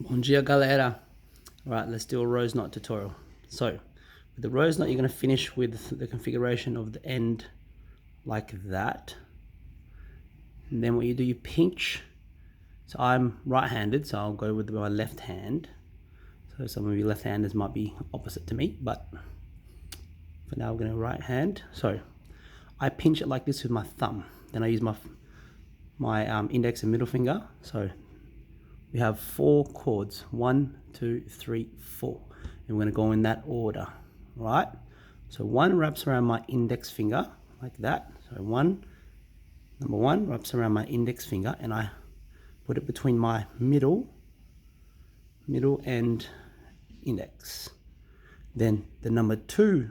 Bom dia, galera. Right, let's do a rose knot tutorial. So, with the rose knot, you're going to finish with the configuration of the end like that. And then what you do, you pinch. So I'm right-handed, so I'll go with my left hand. So some of you left-handers might be opposite to me, but for now we're going to right hand. So I pinch it like this with my thumb. Then I use my index and middle finger. So we have 4 chords, 1, 2, 3, 4, and we're going to go in that order, right? So 1 wraps around my index finger like that. So number 1 wraps around my index finger, and I put it between my middle and index. Then the number 2,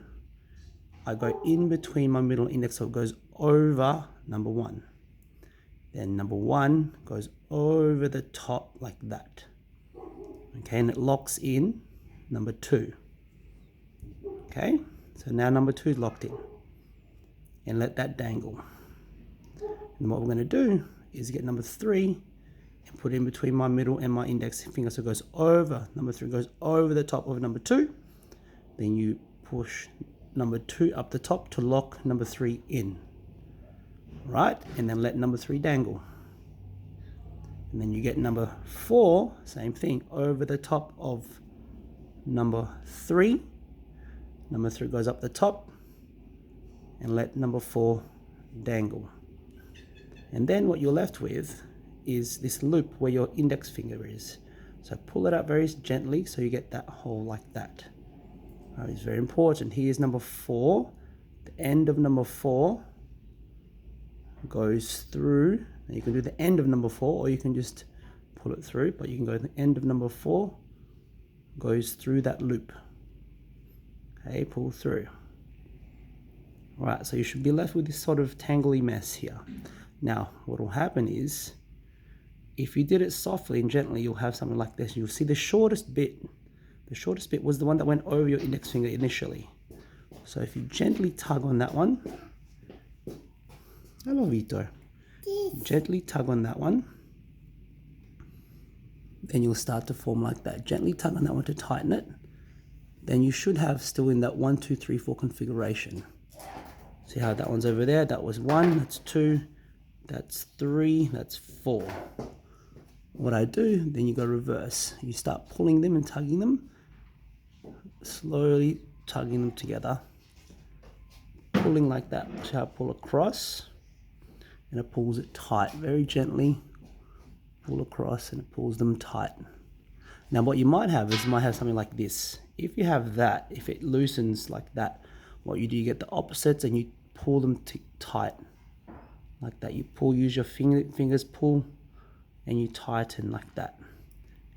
I go in between my middle and index, so it goes over number 1. Then number 1 goes over the top like that. Okay, and it locks in number 2. Okay, so now number 2 is locked in. And let that dangle. And what we're going to do is get number 3 and put it in between my middle and my index finger, so it goes over, number 3 goes over the top of number 2. Then you push number 2 up the top to lock number 3 in. Right, and then let number 3 dangle. And then you get number 4, same thing, over the top of number 3. Number 3 goes up the top, and let number 4 dangle. And then what you're left with is this loop where your index finger is. So pull it up very gently so you get that hole like that. It's very important. Here's number 4. The end of number 4 goes through. Now you can do the end of number 4, or you can just pull it through, but you can go to the end of number 4, goes through that loop. Okay, pull through. Right, so you should be left with this sort of tangly mess here. Now what will happen is, if you did it softly and gently, you'll have something like this. You'll see the shortest bit was the one that went over your index finger initially. So if you gently tug on that one, hello Vito, gently tug on that one, then you'll start to form like that. Gently tug on that one to tighten it. Then you should have still in that 1, 2, 3, 4 configuration. See how that one's over there? That was 1, that's 2, that's 3, that's 4. What I do, then you go reverse. You start pulling them and tugging them, slowly tugging them together, pulling like that. So I pull across, and it pulls it tight, very gently. Pull across, and it pulls them tight. Now what you might have is, something like this. If you have that, if it loosens like that, what you do, you get the opposites and you pull them tight, like that. You pull, use your fingers, pull, and you tighten like that.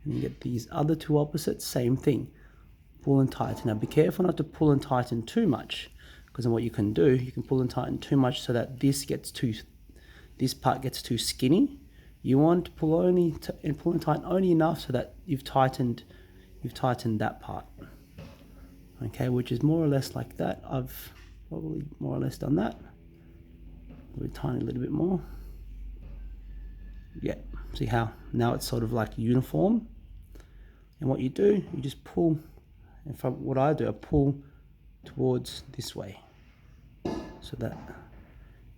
And you get these other 2 opposites, same thing. Pull and tighten. Now be careful not to pull and tighten too much, because then what you can do, you can pull and tighten too much so that this part gets too skinny. You want to pull and tighten only enough so that you've tightened that part. Okay, which is more or less like that. I've probably more or less done that. We'll tighten a little bit more. Yeah, see how now it's sort of like uniform. And what you do, you just pull. And from what I do, I pull towards this way, so that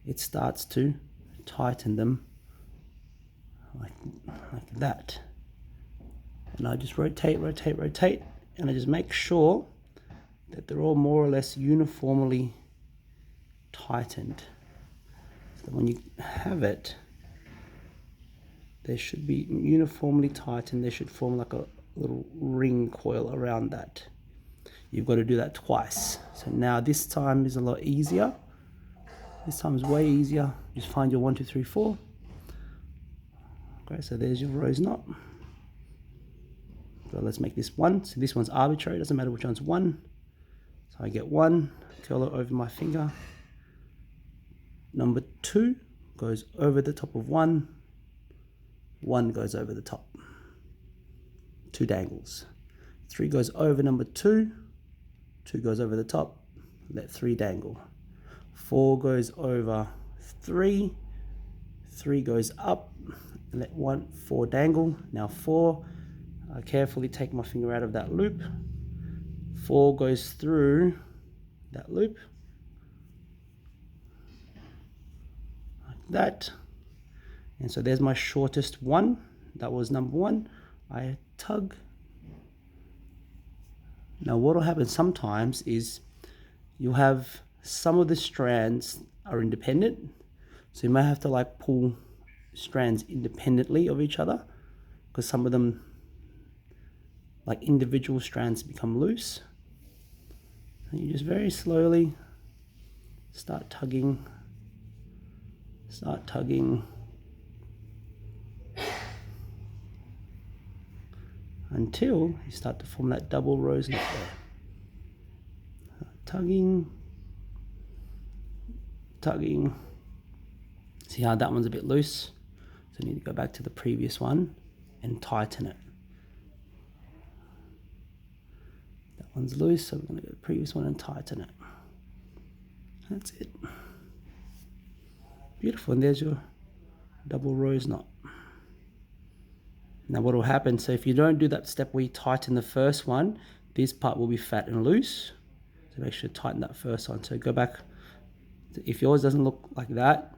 it starts to tighten them like that. And I just rotate, and I just make sure that they're all more or less uniformly tightened. So that when you have it, they should be uniformly tightened. They should form like a little ring coil around that. You've got to do that twice. So now this time is a lot easier. This time is way easier. Just find your 1, 2, 3, 4. Okay, so there's your rose knot. So let's make this 1. So this one's arbitrary, doesn't matter which one's 1. So I get 1, curl it over my finger. Number 2 goes over the top of 1. 1 goes over the top. 2 dangles. 3 goes over number 2. 2 goes over the top. Let 3 dangle. 4 goes over 3. 3 goes up. Let 4 dangle. Now 4 I carefully take my finger out of that loop. 4 goes through that loop, like that. And so there's my shortest one. That was number 1. I tug. Now what will happen sometimes is you'll have some of the strands are independent. So you may have to like pull strands independently of each other, because some of them, like individual strands, become loose. And you just very slowly start tugging until you start to form that double rose knot there. Tugging. See how that one's a bit loose? So I need to go back to the previous one and tighten it. That one's loose, so we're going to go to the previous one and tighten it. That's it. Beautiful, and there's your double rose knot. Now what will happen, so if you don't do that step where you tighten the first one, this part will be fat and loose. So make sure to tighten that first one. So go back, if yours doesn't look like that,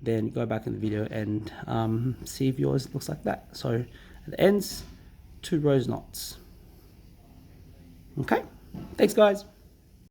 then go back in the video and see if yours looks like that. So at the ends, 2 rose knots. Okay, thanks guys.